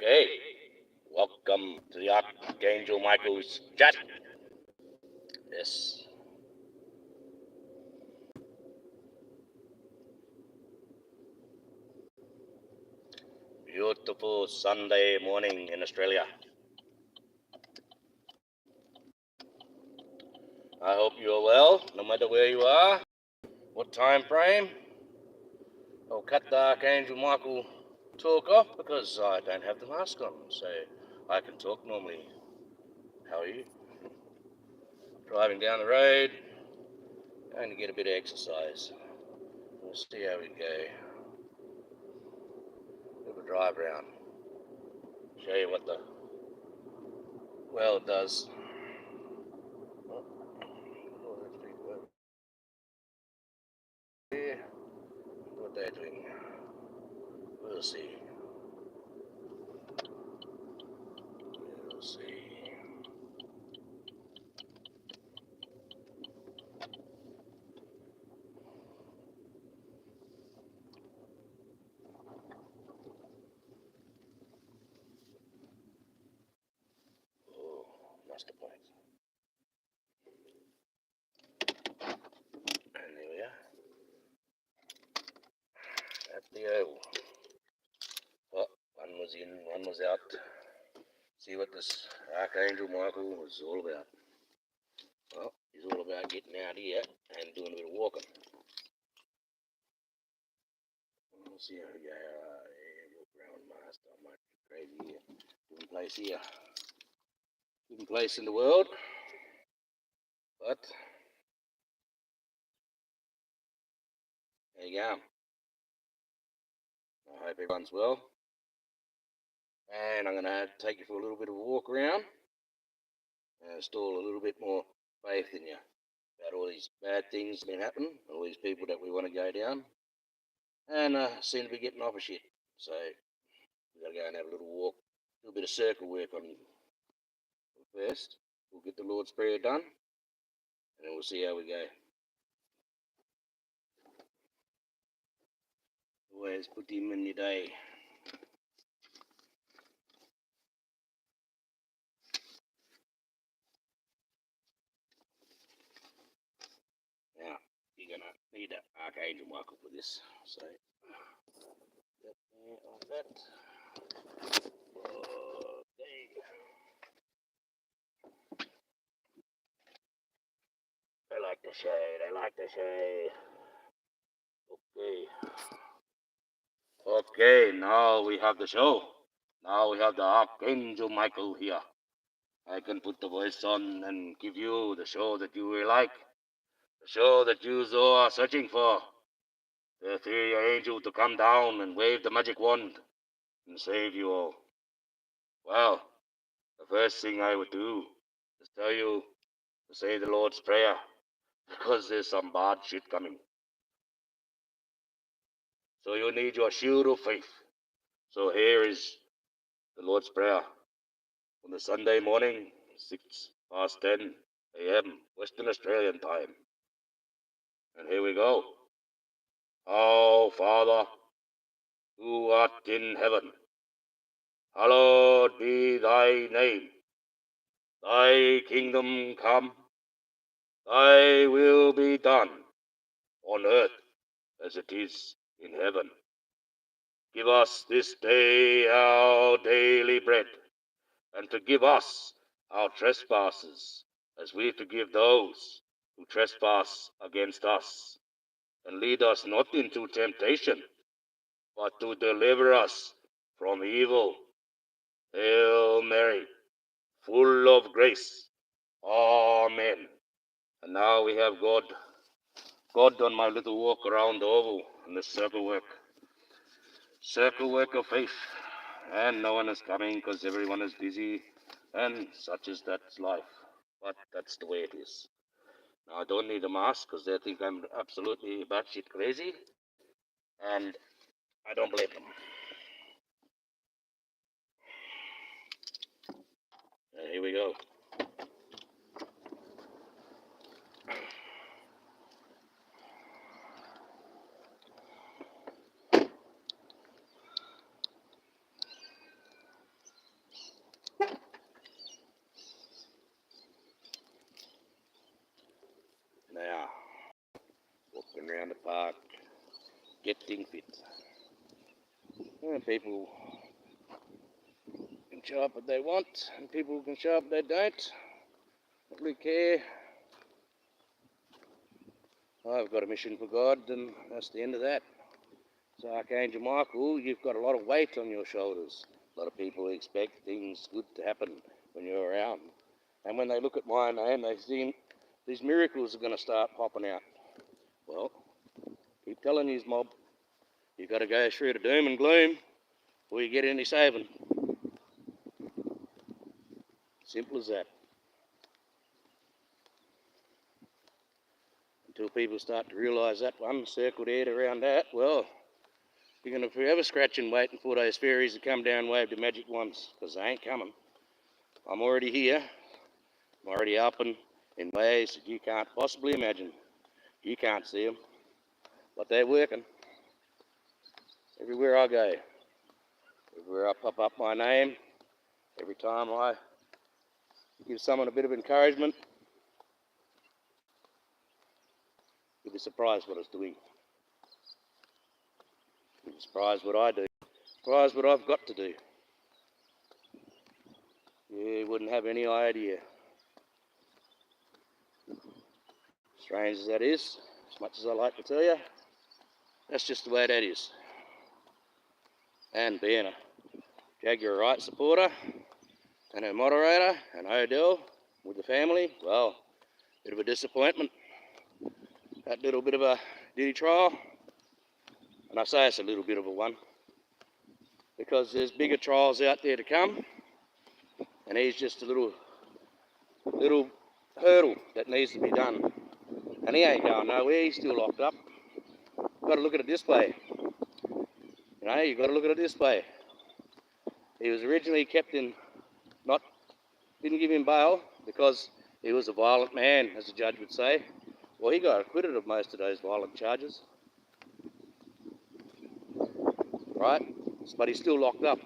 Okay, welcome to the Archangel Michael's chat. Yes. Beautiful Sunday morning in Australia. I hope you're well, no matter where you are, what time frame. I'll cut the Archangel Michael talk off because I don't have the mask on, so I can talk normally. How are you? Driving down the road, going to get a bit of exercise. We'll see how we go. Bit of a drive around. Show you what the well does. Oh, that's pretty good. Yeah, what they're doing. We'll see. We'll see. Oh, master points. And there we are. At the oval. Well, one was in, one was out. See what this Archangel Michael was all about. Well, he's all about getting out here and doing a bit of walking. We'll see how we go. Walk around master. I might be crazy here. Different place here. Different place in the world. But there you go. I hope everyone's well. And I'm going to take you for a little bit of a walk around and install a little bit more faith in you about all these bad things that have been happening, all these people that we want to go down, and seem to be getting off of shit. So we've got to go and have a little walk, do a bit of circle work on first. We'll get the Lord's Prayer done, and then we'll see how we go. Always put him in your day. Now, you're going to need an Archangel Michael for this. So, that there, like that. Okay. They like the show, they like the show. Okay, now we have the show. Now we have the Archangel Michael here. I can put the voice on and give you the show that you will like. The show that you all are searching for. The three angel to come down and wave the magic wand and save you all. Well, the first thing I would do is tell you to say the Lord's Prayer, because there's some bad shit coming. So you need your shield of faith. So here is the Lord's Prayer on the Sunday morning, 10 a.m. Western Australian time. And here we go. Our Father, who art in heaven, hallowed be thy name. Thy kingdom come, thy will be done, on earth as it is in heaven. Give us this day our daily bread, and forgive us our trespasses, as we forgive those who trespass against us. And lead us not into temptation, but to deliver us from evil. Hail Mary, full of grace. Amen. And now we have God on my little walk around the oval in the circle work. Circle work of faith. And no one is coming because everyone is busy, and such is that's life. But that's the way it is. Now I don't need a mask because they think I'm absolutely batshit crazy, and I don't blame them. And here we go. get things fit. And people can show up what they want, and people can show up what they don't really care. I've got a mission for God, and that's the end of that. So Archangel Michael, you've got a lot of weight on your shoulders. A lot of people expect things good to happen when you're around. And when they look at my name, they see these miracles are going to start popping out. Well, keep telling you, mob, you've got to go through the doom and gloom before you get any saving. Simple as that. Until people start to realise that one circled head around that, well, you're going to forever scratching waiting for those fairies to come down and wave the magic wands, because they ain't coming. I'm already here. I'm already helping in ways that you can't possibly imagine. You can't see them, but they're working. Everywhere I go, everywhere I pop up my name, every time I give someone a bit of encouragement, you'll be surprised what it's doing. You'll be surprised what I do. Surprised what I've got to do. You wouldn't have any idea. Strange as that is, as much as I like to tell you, that's just the way that is. And being a Jaguar Right supporter and a moderator and Odell with the family, well, bit of a disappointment. That little bit of a duty trial, and I say it's a little bit of a one, because there's bigger trials out there to come, and he's just a little hurdle that needs to be done. And he ain't going nowhere, he's still locked up. You've got to look at it this way. You know, you've got to look at it this way. He was originally kept in, didn't give him bail because he was a violent man, as the judge would say. Well, he got acquitted of most of those violent charges. Right? But he's still locked up.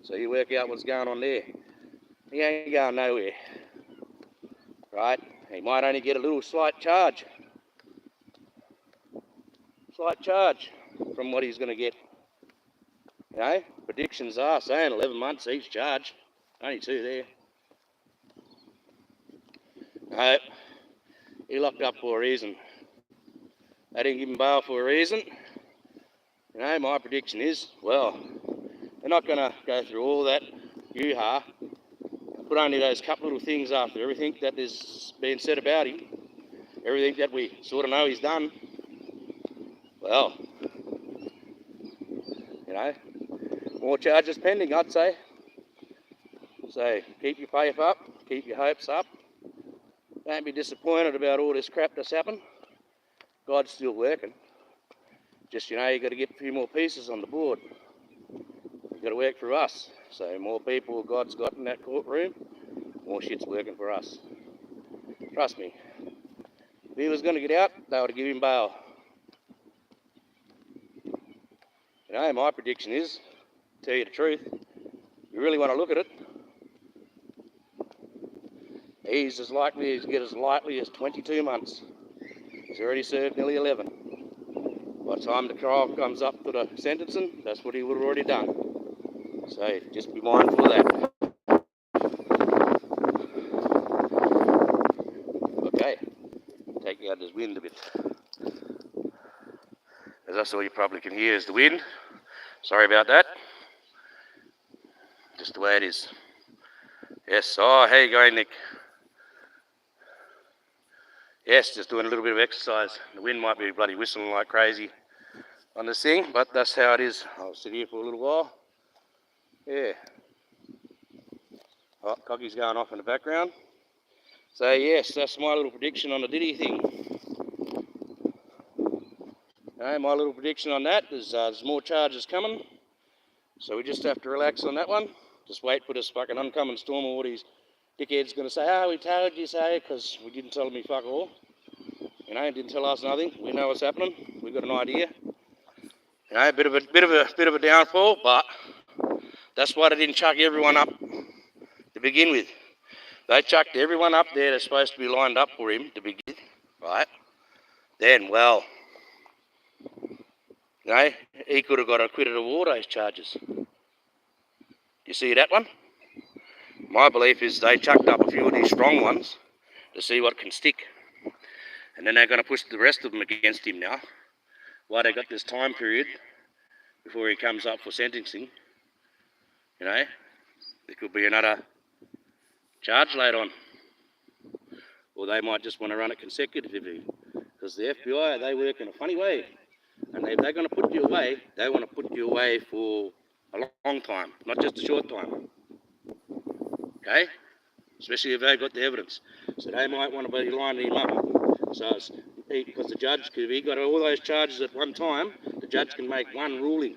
So you work out what's going on there. He ain't going nowhere. Right? He might only get a little slight charge. Slight charge from what he's going to get. You know, predictions are saying 11 months each charge. Only 2 there. No, he locked up for a reason. They didn't give him bail for a reason. You know, my prediction is, well, they're not going to go through all that hoo-ha, put only those couple little things after everything that is being said about him, everything that we sort of know he's done. Well, you know, more charges pending, I'd say. So keep your faith up, keep your hopes up. Don't be disappointed about all this crap that's happened. God's still working. Just, you know, you've got to get a few more pieces on the board. You've got to work for us. So more people God's got in that courtroom, more shit's working for us. Trust me. If he was going to get out, they would have given him bail. You know, my prediction is, to tell you the truth, you really want to look at it, he's as likely to get as lightly as 22 months. He's already served nearly 11. By the time the trial comes up to the sentencing, that's what he would have already done. So just be mindful of that. Okay, taking out this wind a bit. As that's all you probably can hear is the wind. Sorry about that. Just the way it is. Yes, oh, how you going, Nick? Yes, just doing a little bit of exercise. The wind might be bloody whistling like crazy on this thing, but that's how it is. I'll sit here for a little while. Yeah. Oh, Cocky's going off in the background. So yes, that's my little prediction on the Diddy thing. My little prediction on that is there's more charges coming. So we just have to relax on that one. Just wait for this fucking oncoming storm or what these dickheads going to say, oh, we told you so, because we didn't tell me fuck all. You know, didn't tell us nothing. We know what's happening. We've got an idea. You know, a bit of a downfall, but that's why they didn't chuck everyone up to begin with. They chucked everyone up there that's supposed to be lined up for him to begin with, right? Then, well, You know, he could have got acquitted of all those charges. You see that one? My belief is they chucked up a few of these strong ones to see what can stick. And then they're going to push the rest of them against him now. Why they got this time period before he comes up for sentencing. You know, there could be another charge later on. Or they might just want to run it consecutively. Because the FBI, they work in a funny way. And if they're going to put you away, they want to put you away for a long time, not just a short time. Okay? Especially if they've got the evidence. So they might want to be lining him up. So because the judge, if he got all those charges at one time, the judge can make one ruling.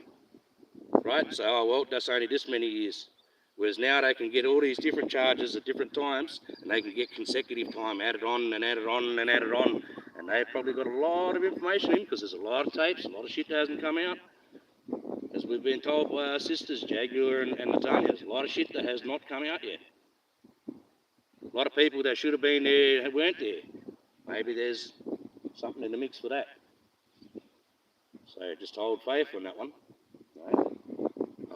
Right? So, oh, well, that's only this many years. Whereas now they can get all these different charges at different times, and they can get consecutive time added on and added on and added on. And they've probably got a lot of information in because there's a lot of tapes, a lot of shit that hasn't come out. As we've been told by our sisters, Jaguar and Natanya, there's a lot of shit that has not come out yet. A lot of people that should have been there weren't there. Maybe there's something in the mix for that. So just hold faith on that one. Right?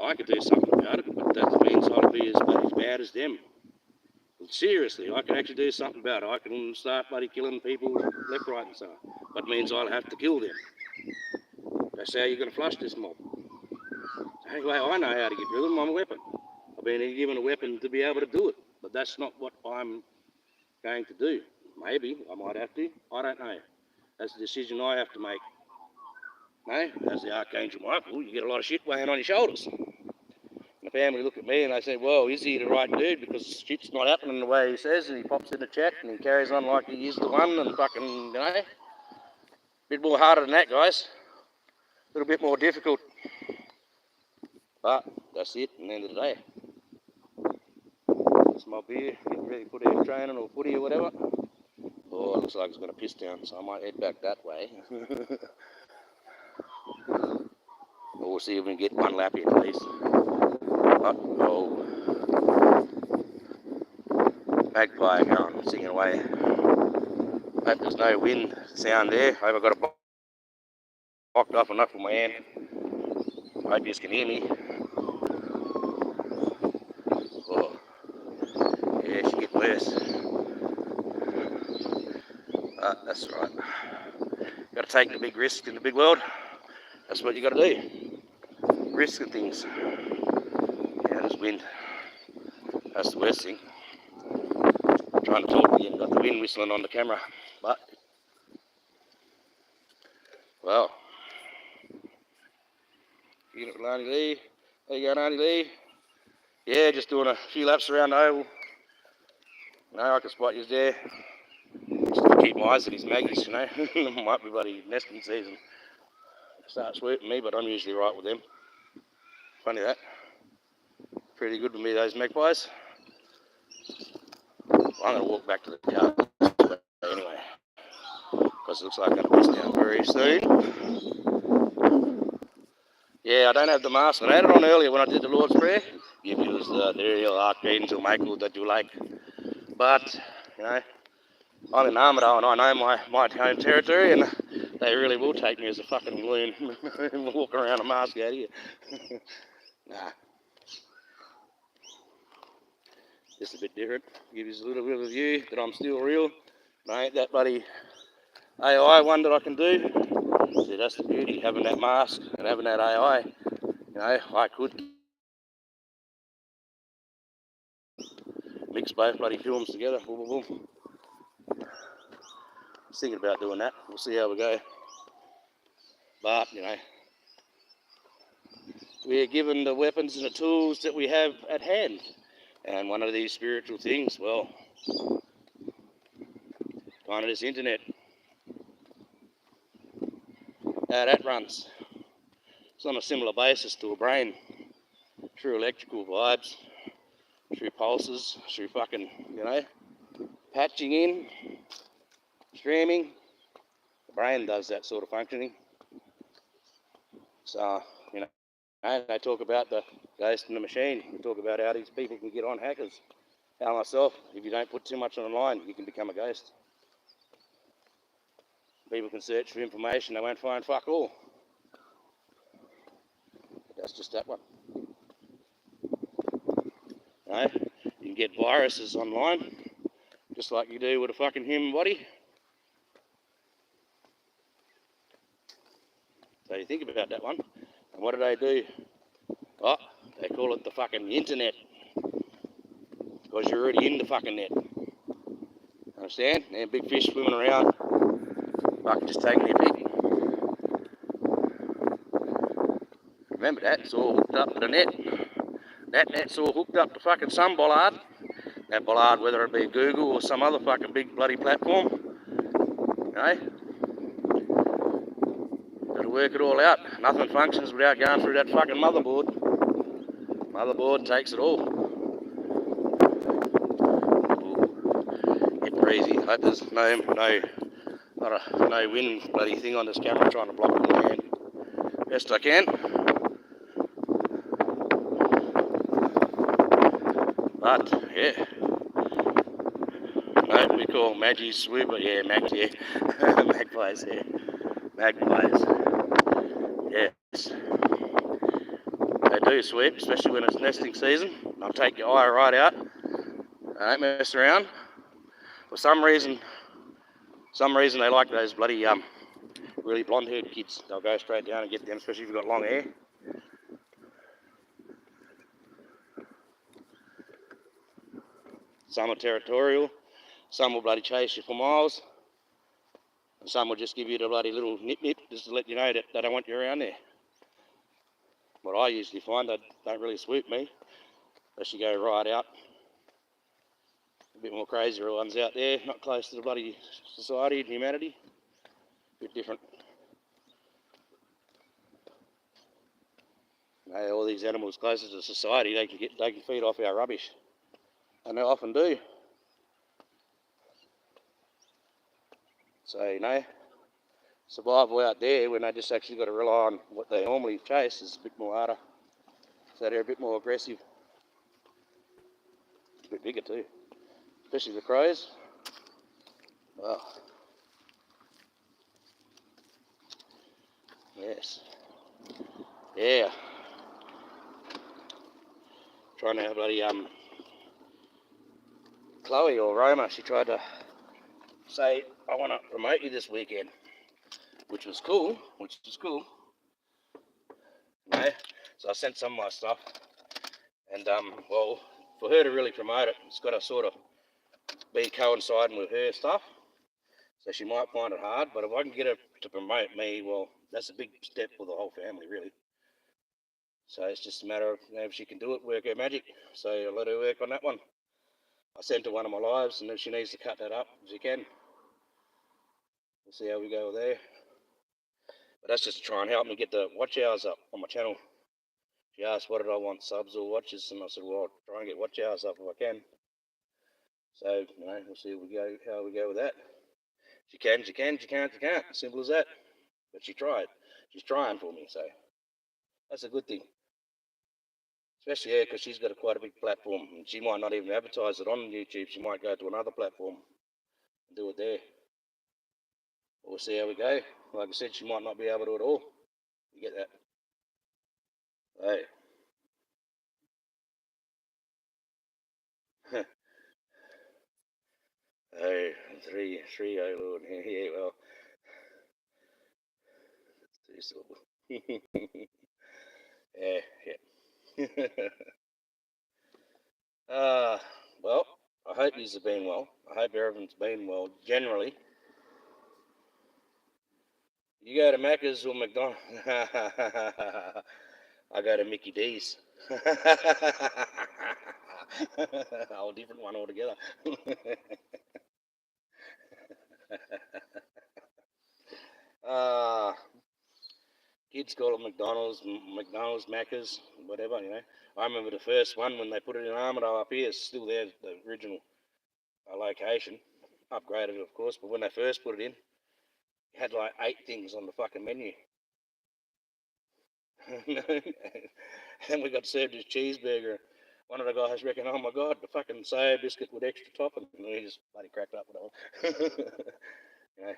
I could do something about it, but that means I'll be as bad as them. Seriously, I can actually do something about it. I can start bloody killing people left, right and so. But it means I'll have to kill them. That's how you're going to flush this mob. Anyway, I know how to get rid of them. I'm a weapon. I've been given a weapon to be able to do it. But that's not what I'm going to do. Maybe I might have to. I don't know. That's a decision I have to make. No, as the Archangel Michael, you get a lot of shit weighing on your shoulders. And the family look at me and they say, well, is he the right dude? Because shit's not happening the way he says, and he pops in the chat and he carries on like he is the one and fucking, you know. A bit more harder than that, guys. A little bit more difficult. But that's it, at the end of the day. It's my beer, getting ready to put in training or footy or whatever. Oh, it looks like it's going to piss down, so I might head back that way. Or we'll see if we can get one lap in at least. Oh, magpie going, singing away. Hope there's no wind sound there. Hope I got it blocked off enough with my hand. Hope you can hear me. Oh, yeah, she get worse. That's right. Got to take the big risk in the big world. That's what you got to do. Risk of things. Yeah, there's wind. That's the worst thing. I'm trying to talk to you, got the wind whistling on the camera. But, well. Auntie Lee. How you going, Auntie Lee? Yeah, just doing a few laps around the oval. No, I can spot you there. Just to keep my eyes on these maggots, you know. Might be bloody nesting season. Start swooping me, but I'm usually right with them. Funny that. Pretty good with me, those magpies. Well, I'm going to walk back to the car anyway, because it looks like I'm going to piss down very soon. Yeah, I don't have the mask. I had it on earlier when I did the Lord's Prayer. Give you the real Archangel Michael that you like. But, you know, I'm in Armidale and I know my home territory, and they really will take me as a fucking loon and walk around a mask out here. Nah. Just a bit different. Give you a little bit of a view that I'm still real. I ain't that bloody AI one that I can do. See, that's the beauty, having that mask and having that AI. You know, I could mix both bloody films together. Boom, boom, boom. I was thinking about doing that. We'll see how we go. But, you know, we're given the weapons and the tools that we have at hand. And one of these spiritual things, well, kind of this internet. How that runs. It's on a similar basis to a brain. Through electrical vibes, through pulses, through fucking, you know, patching in, streaming. The brain does that sort of functioning. So, you know, they talk about the ghost in the machine. We talk about how these people can get on hackers. How myself, if you don't put too much online, you can become a ghost. People can search for information, they won't find fuck all. That's just that one. You know, you can get viruses online, just like you do with a fucking human body. So you think about that one. And what do? Oh, they call it the fucking internet. Because you're already in the fucking net. Understand? And big fish swimming around, fucking just taking their pick. Remember that? It's all hooked up to the net. That net's all hooked up to fucking some bollard. That bollard, whether it be Google or some other fucking big bloody platform, you know, it'll work it all out. Nothing functions without going through that fucking motherboard. Motherboard takes it all. Get breezy. I hope there's no wind bloody thing on this camera trying to block it in the hand. Best I can. But yeah. No, we call Maggies swoop, but yeah, magpies, yeah. Magpies. Yes. They do sweep, especially when it's nesting season. They'll take your eye right out. They don't mess around. For some reason they like those bloody really blonde-haired kids. They'll go straight down and get them, especially if you've got long hair. Some are territorial. Some will bloody chase you for miles. And some will just give you the bloody little nip just to let you know that they don't want you around there. What I usually find, they don't really swoop me unless you go right out. A bit more crazier ones out there, not close to the bloody society and humanity. A bit different. You know, all these animals closer to society, they can feed off our rubbish. And they often do. So, you know, survival out there when they just actually got to rely on what they normally chase is a bit more harder. So they're a bit more aggressive. A bit bigger too. Especially the crows. Wow. Yes. Yeah. Trying to have bloody Chloe or Roma, she tried to say, I want to promote you this weekend. Which was cool. You know? So I sent some of my stuff. And well, for her to really promote it, it's got to sort of be coinciding with her stuff. So she might find it hard, but if I can get her to promote me, well, that's a big step for the whole family, really. So it's just a matter of, you know, if she can do it, work her magic. So I'll let her work on that one. I sent her one of my lives, and if she needs to cut that up, she can. We'll see how we go there. But that's just to try and help me get the watch hours up on my channel. She asked, what did I want, subs or watches? And I said, well, I'll try and get watch hours up if I can. So, you know, we'll see how we go with that. She can, she can't. Simple as that. But she tried. She's trying for me, so that's a good thing. Especially her, because she's got quite a big platform. And she might not even advertise it on YouTube. She might go to another platform and do it there. We'll see how we go. Like I said, she might not be able to at all. You get that? Hey. Oh, three, oh Lord. Yeah, well. It's too simple. Yeah. Well, I hope yous have been well. I hope everyone's been well, generally. You go to Macca's or McDonald's? I go to Mickey D's. Oh, different one altogether. Kids call it McDonald's, Macca's, whatever, you know. I remember the first one when they put it in Armidale up here. It's still there, the original location. Upgraded, of course, but when they first put it in, it had like 8 things on the fucking menu. Then we got served his cheeseburger. One of the guys reckoned, oh my God, the fucking soya biscuit with extra topping. And he just bloody cracked up with it all. You know.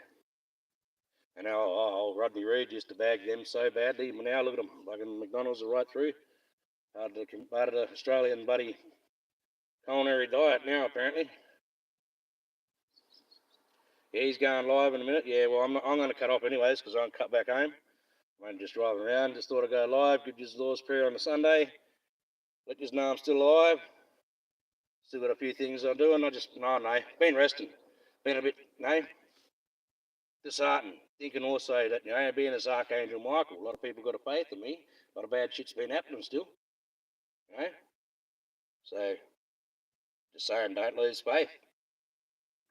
And our old Rodney Reed used to bag them so badly. Now look at them, fucking McDonald's are right through. Part of the Australian buddy culinary diet now, apparently. Yeah, he's going live in a minute. Yeah, well, I'm going to cut off anyways because I'm cut back home. I'm just driving around. Just thought I'd go live. Give you the Lord's Prayer on the Sunday. Let you know I'm still alive. Still got a few things I'm doing. Been resting. Been a bit, disheartened. Thinking also that, being as Archangel Michael, a lot of people got a faith in me. A lot of bad shit's been happening still. So, just saying, don't lose faith.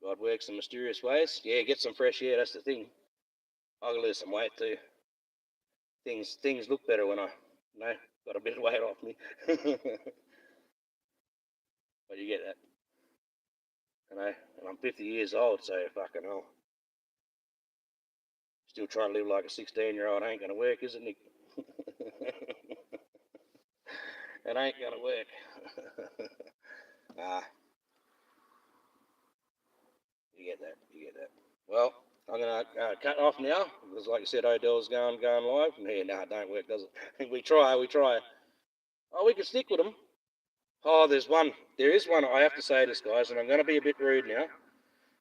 God works in mysterious ways. Yeah, get some fresh air, that's the thing. I can lose some weight too. Things look better when I, got a bit of weight off me. But you get that. And I'm 50 years old, so fucking hell. Still trying to live like a 16-year-old ain't going to work, is it, Nick? It ain't going to work. Nah. You get that. Well, I'm going to cut off now, because like I said, Odell's going live. Yeah, no, it don't work, does it? We try. Oh, we can stick with them. Oh, there is one, I have to say this, guys, and I'm going to be a bit rude now.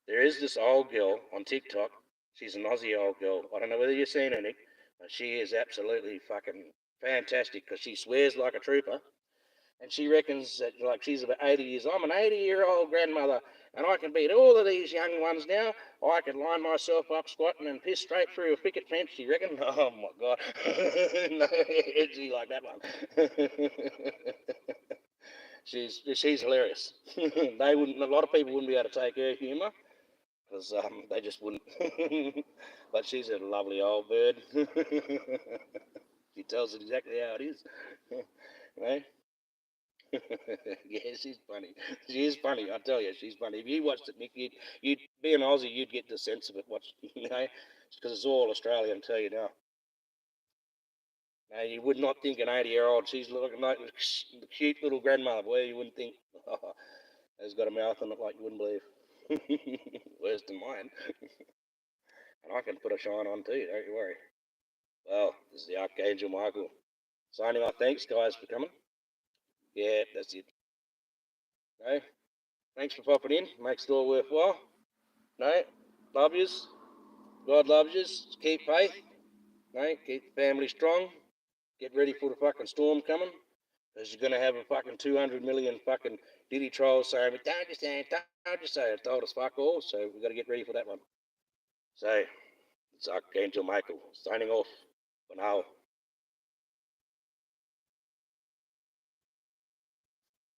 There is this old girl on TikTok. She's an Aussie old girl. I don't know whether you've seen her, Nick, but she is absolutely fucking fantastic because she swears like a trooper. And she reckons that, like, she's about 80 years old. I'm an 80-year-old grandmother, and I can beat all of these young ones now. I can line myself up squatting and piss straight through a picket fence, you reckon? Oh, my God. No, she like that one. She's hilarious. A lot of people wouldn't be able to take her humour, because they just wouldn't. But she's a lovely old bird. She tells it exactly how it is. Yeah, she's funny. She is funny, I tell you, she's funny. If you watched it, Nick, you'd be an Aussie, you'd get the sense of it. Because it's all Australian, I tell you now. Now, you would not think an 80-year-old, she's looking like a cute little grandmother, boy, you wouldn't think, has got a mouth on it like you wouldn't believe. Worse than mine. And I can put a shine on too, don't you worry. Well, this is the Archangel Michael. Signing off. Thanks, guys, for coming. Yeah, that's it. No, thanks for popping in. Makes it all worthwhile. No, love yous. God loves yous. Keep faith. No, keep the family strong. Get ready for the fucking storm coming. Because you're going to have a fucking 200 million fucking diddy trolls saying, don't you say it, don't you say it. Told us fuck all, so we've got to get ready for that one. So, it's Archangel Michael signing off for now.